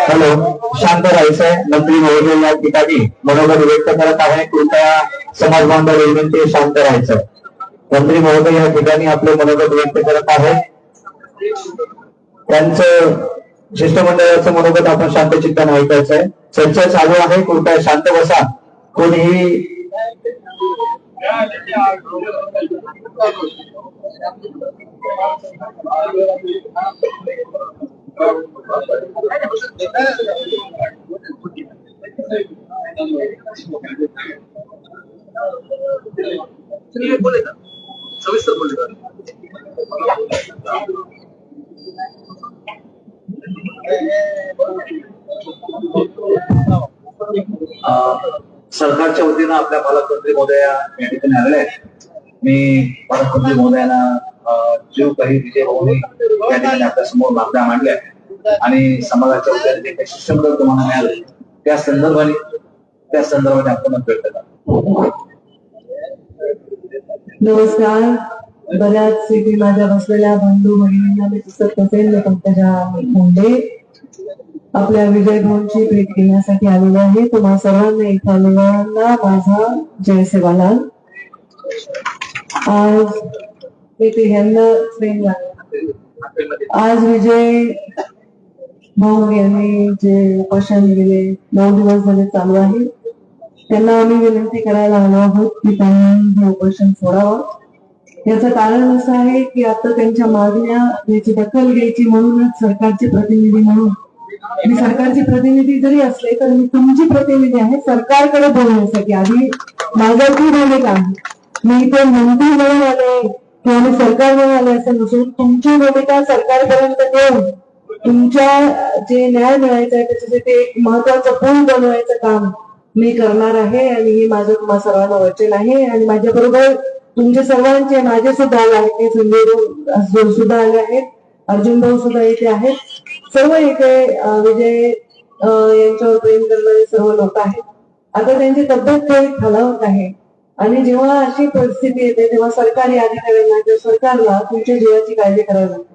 Hello, शांत राहायचंय. मंत्री महोदय या ठिकाणी मनोगत व्यक्त करत आहे. कृपया समाज बांधव विनंती शांत राहायचं. मंत्री महोदय या ठिकाणी आपले मनोगत व्यक्त करत आहेत. त्यांचं शिष्टमंडळाचं मनोगत आपण शांत चित्ताने ऐकायचंय. चर्चा चालू आहे. कृपया शांत बसा. कोणीही बोलेगा सविस्तर बोलेगा. सरकारच्या वतीनं आपल्या पालकमंत्री महोदया या ठिकाणी आलेले आहेत. मी पालकमंत्री महोदयांना जो काही विजय भाऊनी या ठिकाणी आपल्या समोर मागण्या मांडल्या आणि समाजाच्या वतीने काही शिष्टमंडळ तुम्हाला मिळाले त्या संदर्भाने आपण व्यक्त करा. नमस्कार. बऱ्याच सिटी माझ्या बसलेल्या बंधू भगिनींना मी पुस्तक असेल पंकजा मुंडे आपल्या विजय भाऊंची भेट घेण्यासाठी आलेले आहे. तुम्हा सर्वांना इथे आलेल्यांना माझा जय सेवालाल. आज विजय भाऊ यांनी जे उपोषण दिले 9 दिवस झाले चालू आहे त्यांना आम्ही विनंती करायला आलो आहोत की त्यांनी हे उपोषण सोडावं. याचं कारण असं आहे की आता त्यांच्या मागण्या याची दखल घ्यायची म्हणूनच सरकारचे प्रतिनिधी म्हणून मी सरकारचे प्रतिनिधी जरी असले तर मी तुमची प्रतिनिधी आहे सरकारकडे बोलण्यासाठी. आधी माझा ती भूमिका आहे. मी इथे मंत्री म्हणून आले किंवा मी सरकार म्हणून आले असं नसून तुमची भूमिका सरकारपर्यंत देऊन तुमच्या जे न्याय मिळायचा आहे त्याच्यासाठी एक महत्वाचं पूल बनवायचं काम मी करणार आहे आणि हे माझं तुम्हा सर्वांना वचन आहे. आणि माझ्या बरोबर तुमचे सर्वांचे माझे सुद्धा आले आहेत. संजय भाऊ सुद्धा आले आहेत. अर्जुन भाऊ सुद्धा इथे आहेत. सर्व इथे विजय यांच्यावर प्रेम करणारे सर्व लोक आहेत. आता त्यांची तब्येत थोडी खालावत आहे आणि जेव्हा अशी परिस्थिती येते तेव्हा सरकारी अधिकाऱ्यांना किंवा सरकारला तुमच्या जीवाची काळजी करावी लागते.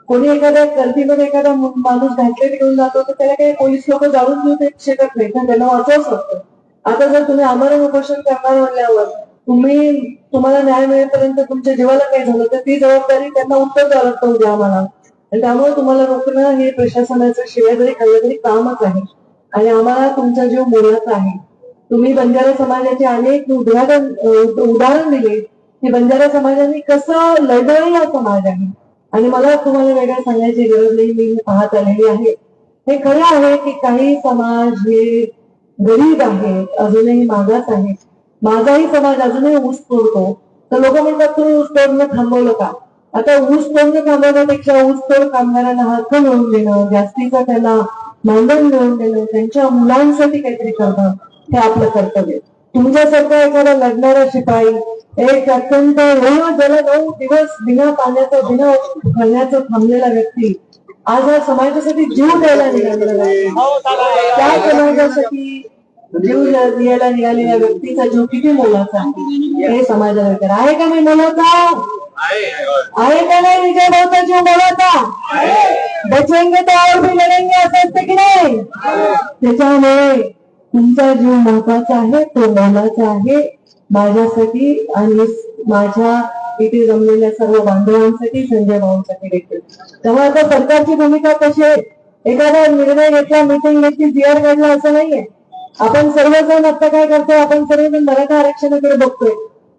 कोणी एखाद्या गर्दीमध्ये एखादा माणूस घातलेला घेऊन जातो तर त्याला काही पोलीस लोक जाळून देऊ शकत नाही ना, त्यांना वाचवच लागतं. आता जर तुम्ही आमरण उपोषण करणार म्हणल्यावर तुम्हाला न्याय मिळेपर्यंत तुमच्या जीवाला काही झालं तर ती जबाबदारी त्यांना उत्तर द्यावं लागतं उद्या आम्हाला. आणि त्यामुळे तुम्हाला रोखणं हे प्रशासनाचं शिवाय जरी खाल्लं तरी कामच आहे आणि आम्हाला तुमचा जीव मोलाचा आहे. तुम्ही बंजारा समाजाचे अनेक उदाहरण दिले की बंजारा समाजाने कसं लढलेला समाज आहे आणि मला तुम्हाला वेगळं सांगायची गरज नाही. मी पाहत आलेली आहे. हे खरं आहे की काही समाज हे गरीब आहेत, अजूनही मागास आहेत. माझाही समाज अजूनही ऊस तोडतो तर लोक म्हणतात तुम्ही ऊस तोडणं थांबवलं का? आता ऊस तोडणं थांबवण्यापेक्षा ऊस तोड कामगारांना हक्क मिळवून देणं, जास्तीचं त्यांना मानधन मिळवून देणं, त्यांच्या मुलांसाठी काहीतरी करणं हे आपलं कर्तव्य. तुमच्यासारखा एखादा लढणारा शिपाई एक अत्यंत ज्याला 9 दिवस बिना पाण्याचा बिना खाण्याचा थांबलेला व्यक्ती आज हा समाजासाठी जीव द्यायला निघालेला आहे. त्या समाजासाठी जीव द्यायला निघालेल्या व्यक्तीचा जीव किती मोलाचा आहे हे समाजाला आहे का नाही मोलाचा? आहे का नाही? विजय भाऊचा जीव मोलाचा बचेंगे तो और भी लढेंगे असं असतं की नाही? त्याच्यामुळे तुमचा जीव महत्वाचा आहे, तो मोलाचा आहे माझ्यासाठी आणि माझ्या इथे जमलेल्या सर्व बांधवांसाठी, संजय भाऊंसाठी देखील. त्यामुळे आता सरकारची भूमिका कशी आहे? एखादा निर्णय घेतला, मिटिंग घेतली, जीआर काढला असं नाहीये. आपण सर्वजण आता काय करतोय, आपण सर्वजण मराठा आरक्षणाकडे बघतोय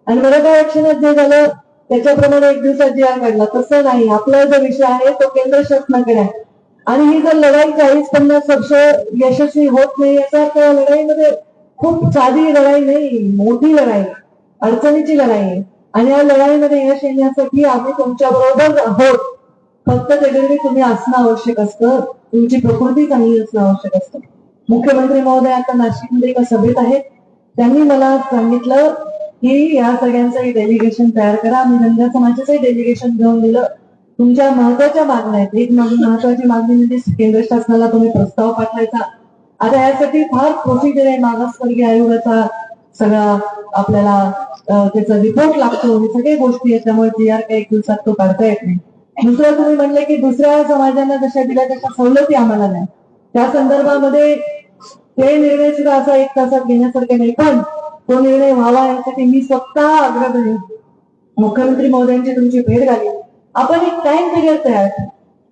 आणि मराठा आरक्षणात जे झालं त्याच्याप्रमाणे 1 दिवसात जीआर काढला तसं नाही. आपला जो विषय आहे तो केंद्र शासनाकडे आहे आणि ही जर लढाई 40-50 वर्ष यशस्वी होत नाही याचा अर्थ लढाईमध्ये खूप साधी लढाई नाही, मोठी लढाई, अडचणीची लढाई आहे आणि या लढाईमध्ये यश येण्यासाठी आम्ही तुमच्या बरोबर आहोत. फक्त त्याच्यासाठी तुम्ही असणं आवश्यक असतं, तुमची प्रकृती चांगली असणं आवश्यक असतं. मुख्यमंत्री महोदय आता नाशिकमध्ये एका सभेत आहेत. त्यांनी मला सांगितलं की या सगळ्यांचं डेलिगेशन तयार करा. आम्ही बंजारा समाजाचंही डेलिगेशन घेऊन दिलं. तुमच्या महत्वाच्या मागण्या आहेत. एक महत्वाची मागणी म्हणजे केंद्र शासनाला तुम्ही प्रस्ताव पाठवायचा. आता यासाठी फार प्रोसिजर आहे. मागासवर्गीय आयोगाचा सगळा आपल्याला त्याचा रिपोर्ट लागतो. हे सगळ्या गोष्टी आहेत. त्यामुळे GR काही एक दिवसात तो काढता येत नाही. दुसरं तुम्ही म्हणले की दुसऱ्या समाजांना जशा दिल्या तशा सवलती आम्हाला नाही. त्या संदर्भामध्ये ते निर्णय सुद्धा असा 1 तासात घेण्यासारखे नाही. पण तो निर्णय व्हावा यासाठी मी स्वतः आग्रह करेन. मुख्यमंत्री महोदयांची तुमची भेट झाली. आपण एक टाइम पिरियड तयार करू.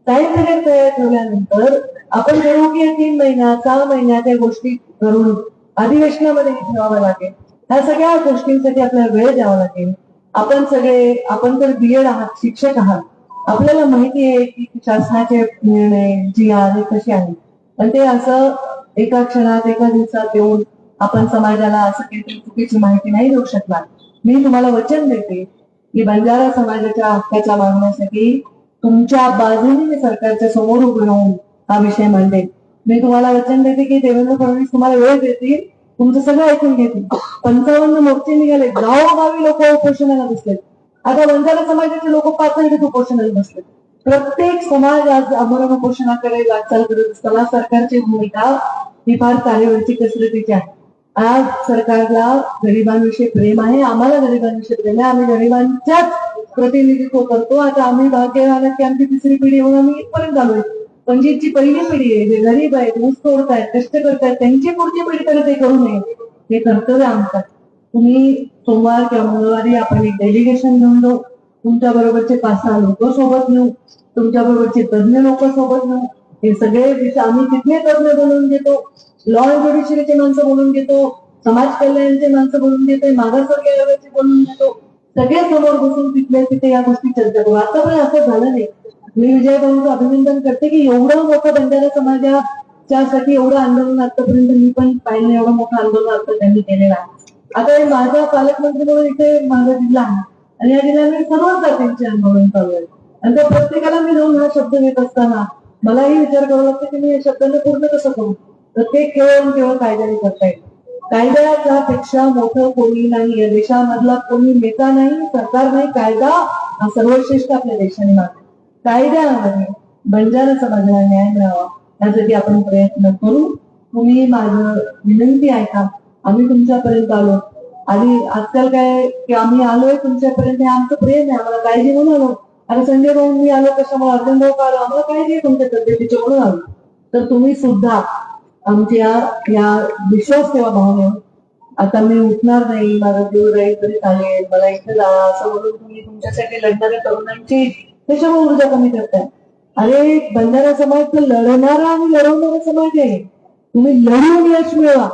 टाइम पिरियड तयार ठेवल्यानंतर आपण ठरवू की 3 महिन्यात 6 महिन्यात या गोष्टी करून अधिवेशनामध्ये ठेवावं लागेल. ह्या सगळ्या गोष्टींसाठी आपल्याला वेळ द्यावा लागेल. आपण तर BEd आहात, शिक्षक आहात. आपल्याला माहिती आहे की शासनाचे निर्णय GR हे कसे आहेत. पण ते असं एका क्षणात एका दिवसात येऊन आपण समाजाला असं काहीतरी चुकीची माहिती नाही देऊ शकणार. मी तुम्हाला वचन देते की बंजारा समाजाच्या हक्काच्या मागण्यासाठी तुमच्या बाजूने मी सरकारच्या समोर उभं राहून हा विषय मांडेल. मी तुम्हाला वचन देते की देवेंद्र फडणवीस तुम्हाला वेळ देतील, तुमचं सगळं ऐकून घेतील. 55 मोर्चे निघाले, गावोगावी लोक उपोषणाला बसलेत. आता बंजारा समाजाचे लोक पातळीत उपोषणाला बसलेत. प्रत्येक समाज आज आमरण उपोषणाकडे वाटचाल करत असताना सरकारची भूमिका ही फार तारेवरची कसरतीची आहे. आज सरकारला गरिबांविषयी प्रेम आहे. आम्हाला गरिबांविषयी प्रेम आहे. आम्ही गरिबांच्याच प्रतिनिधित्व करतो. आता आम्ही भाग्यवान की आमची 3री पिढी येऊन आम्ही इथपर्यंत आलोय. पण जी पहिली पिढी आहे, जे गरीब आहेत, ऊस तोडतायत, कष्ट करतायत, त्यांची पुढची पिढी तर ते करू नये. हे कर्तव्य आमचं. तुम्ही सोमवार किंवा मंगळवारी आपण एक डेलिगेशन घेऊन जाऊ. तुमच्या बरोबरचे 5-6 लोक सोबत नेऊ. तुमच्या बरोबरचे तज्ञ लोक सोबत नेऊ. हे सगळे विषय आम्ही तिथले तज्ञ बनवून घेतो. लॉ अँड ज्युडिशरीचे माणसं बोलून घेतो. समाज कल्याणचे माणसं बोलून घेतो. मागासवर्गीय आयोगाचे बोलून घेतो. सगळे समोर बसून तिथल्या तिथे या गोष्टी चर्चा करू. आता पण असं झालं नाही. मी विजय भाऊंचं अभिनंदन करते की एवढं मोठं बंजारा समाजाच्यासाठी एवढं आंदोलन आतापर्यंत मी पण पाहिलं. एवढं मोठं आंदोलन आता त्यांनी केलेलं आहे. आता हे माझा पालकमंत्री म्हणून इथे माझा जिल्हा आहे आणि या जिल्ह्यामध्ये सर्वच जातींचे आंदोलन चालू आहे. आणि त्या प्रत्येकाला मी जाऊन हा शब्द घेत असताना मलाही विचार करावा लागतो की मी या शब्दांना पूर्ण कसं करू. तर ते केवळ कायद्याने करता येईल. कायद्याच्या पेक्षा मोठं कोणी नाही. या देशामधला कोणी नेता नाही, सरकार नाही. कायदा हा सर्वश्रेष्ठ आपल्या देशाने मानतो. कायद्यामध्ये बंजारा समाजाला न्याय मिळावा यासाठी आपण प्रयत्न करू. तुम्ही माझं विनंती ऐका. आम्ही तुमच्यापर्यंत आलो. आणि आजकाल काय की आम्ही आलोय तुमच्यापर्यंत, हे आमचं प्रेम आहे. आम्हाला काळजी म्हणून आलो. आणि संजय भाऊ मी आलो कशामुळे, अर्जुन भाऊ का आलो, आम्हाला काळजी आहे तुमच्या तब्येतीची म्हणून आलो. तर तुम्ही सुद्धा आमच्या या विश्वास ठेवा भावने. आता मी उठणार नाही, माझा जीव राहील तरी चालेल, मला इथे जा असं म्हणून तुम्ही तुमच्यासाठी लढणाऱ्या तरुणांची त्याच्यामुळे ऊर्जा कमी करताय. अरे बंजारा समाज तर लढणारा आणि लढवणारा समाज आहे. तुम्ही लढून यश मिळवा.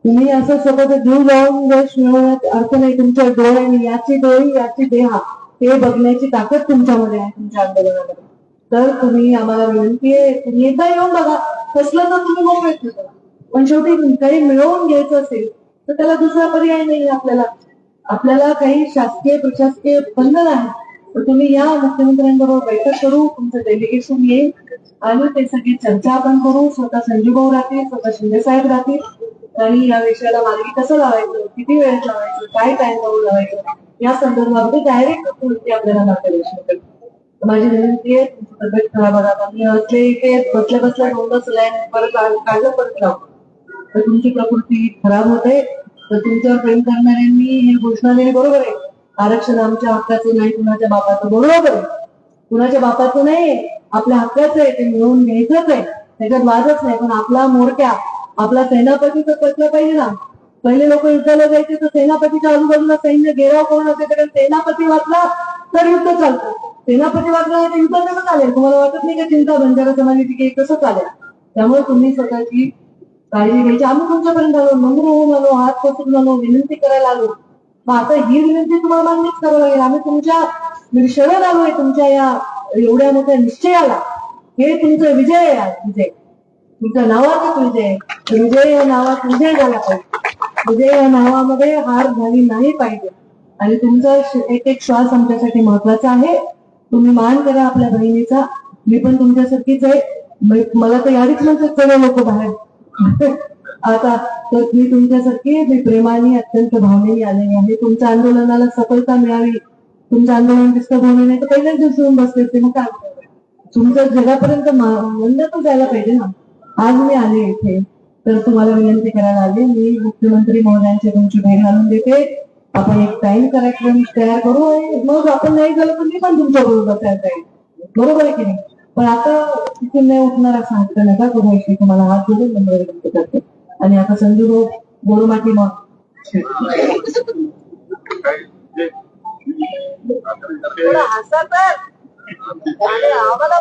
तुम्ही असं स्वतःचा जीव लावून यश मिळवण्यात अर्थ नाही. तुमच्या डोळ्यांनी याची डोळी याची देहा हे बघण्याची ताकद तुमच्यामध्ये आहे तुमच्या आंदोलनामध्ये. तर तुम्ही आम्हाला विनंती आहे, तुम्ही एकदा येऊन बघा. कसलं तर तुम्ही मग प्रयत्न करा. पण शेवटी काही मिळवून घ्यायचं असेल तर त्याला दुसरा पर्याय नाही. आपल्याला काही शासकीय प्रशासकीय बंधन आहे. तर तुम्ही या मुख्यमंत्र्यांबरोबर बैठक करू. तुमचं डेलिगेशन येईल आणि ते सगळी चर्चा आपण करू. स्वतः संजू भाऊ राहतील, स्वतः शिंदे साहेब राहतील. आणि या विषयाला मार्गी कसं लावायचं, किती वेळेत लावायचं, काय टाइम लावायचं या संदर्भामध्ये डायरेक्ट आपल्याला मार्गदर्शन करतो. माझी विनंती आहे, तुमची तब्येत खराब आहे. मी असले इथे बसल्या बसल्या डोंगच परत काढलं परत लावतो तर तुमची प्रकृती खराब होते. तर तुमच्यावर प्रेम करणाऱ्यांनी हे घोषणा देणे बरोबर आहे. आरक्षण आमच्या हक्काचं नाही, कुणाच्या बापाचं. बरोबर आहे, कुणाच्या बापाचं नाही, आपल्या हक्काचं आहे. ते मिळवून घ्यायचंच आहे, त्याच्यात वादच नाही. पण आपला मोरक्या आपला सेनापती तर पटला पाहिजे ना. पहिले लोक युद्धाला जायचे तर सेनापतीच्या आजूबाजूला सैन्य घेराव करून असे, कारण सेनापती वाचला तर युद्ध चालतं. सेनापती वाचला तर युद्ध कसं चालेल. तुम्हाला वाटत नाही का चिंता बंजारा समाजाची की कसं चालेल. त्यामुळे तुम्ही स्वतःची काळजी घ्यायची. आम्ही तुमच्यापर्यंत आलो, नम्र होऊन आलो, हात पसरून आलो, विनंती करायला आलो. मग आता ही विनंती तुम्हाला मान्यच करावं लागेल. आम्ही तुमच्या शरण आलोय, तुमच्या या एवढ्या मोठ्या निश्चयाला. हे तुमचा विजय आहे. विजय तुमच्या नावाचाच विजय. विजय या नावात विजय झाला पाहिजे. विजय या नावामध्ये हार झाली नाही पाहिजे. आणि तुमचा एक एक श्वास आमच्यासाठी महत्वाचा आहे. तुम्ही मान करा आपल्या बहिणीचा. मी पण तुमच्यासारखीच आहे. मला तर याडीच म्हणतात सगळे लोक बाहेर आता तर मी तुमच्यासारखी मी प्रेमाने अत्यंत भावनेने आलेली आहे. तुमच्या आंदोलनाला सफलता मिळावी, तुमचं आंदोलन डिस्टर्ब होणे नाही तर पहिल्याच दिवशी येऊन बसले ते मग काय तुमच्या जगापर्यंत मंडळ जायला पाहिजे ना. आज मी आले इथे तर तुम्हाला विनंती करायला आले. मी मुख्यमंत्री महोदयांची तुमची भेट घालून देते. आपण एक टाइम कार्यक्रम तयार करू आणि मग आपण नाही झालं तर मी पण तुमच्या बरोबर तयार जाईल. बरोबर आहे की नाही. पण आता तिथून नाही उठणार असं हट्ट नका करू. मी तुम्हाला हात जोडून नम्र विनंती करते. आणि आता संजू भाऊ गोरुमाटी मग थोडा हसा तर. आणि आम्हाला